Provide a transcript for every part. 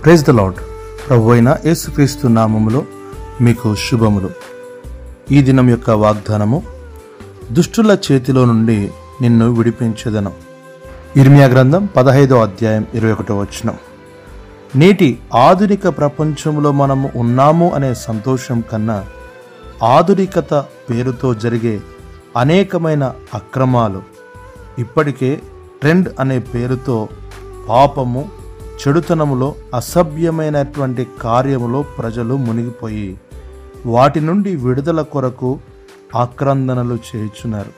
Praise the lord. ప్రభువైన యేసుక్రీస్తు నామములో మీకు శుభములు. ఈ దినం యొక్క వాగ్దానము, దుష్టుల చేతిలో నుండి నిన్ను విడిపించెదను. ఇర్మియా గ్రంథం 15వ అధ్యాయం 21వ వచనం. నేటి ఆధునిక ప్రపంచంలో మనము ఉన్నాము అనే సంతోషం కన్నా ఆధునికత పేరుతో జరిగే అనేకమైన అక్రమాలు, ఇప్పటికే ట్రెండ్ అనే పేరుతో పాపము, చెడుతనములో, అసభ్యమైనటువంటి కార్యములో ప్రజలు మునిగిపోయి వాటి నుండి విడుదల కొరకు ఆక్రందనలు చేయుచున్నారు.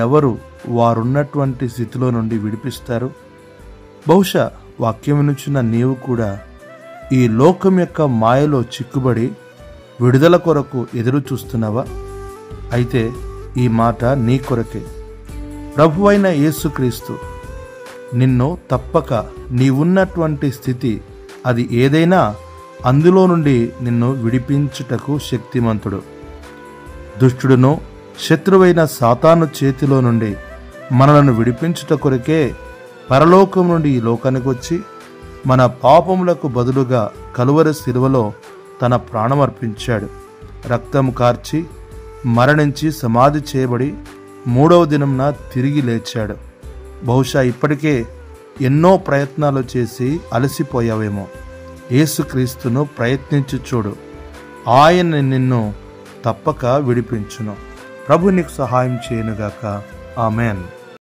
ఎవరు వారున్నటువంటి స్థితిలో నుండి విడిపిస్తారు? బహుశా వాక్యం వినుచున్న నీవు కూడా ఈ లోకం యొక్క మాయలో చిక్కుబడి విడుదల కొరకు ఎదురు చూస్తున్నావా? అయితే ఈ మాట నీ కొరకే. ప్రభువైన యేసుక్రీస్తు నిన్ను తప్పక నీవున్నటువంటి స్థితి అది ఏదైనా అందులో నుండి నిన్ను విడిపించుటకు శక్తిమంతుడు. దుష్టుడును శత్రువైన సాతాను చేతిలో నుండి మనలను విడిపించుట కొరకే పరలోకం నుండి ఈ లోకానికి వచ్చి మన పాపములకు బదులుగా కలువరి శిలువలో తన ప్రాణమర్పించాడు. రక్తము కార్చి మరణించి సమాధి చేయబడి 3వ దినంన తిరిగి లేచాడు. బహుశా ఇప్పటికే ఎన్నో ప్రయత్నాలు చేసి అలసిపోయావేమో. యేసుక్రీస్తును ప్రయత్నించి చూడు, ఆయన నిన్ను తప్పక విడిపించును. ప్రభు నీకు సహాయం చేయనుగాక. ఆమెన్.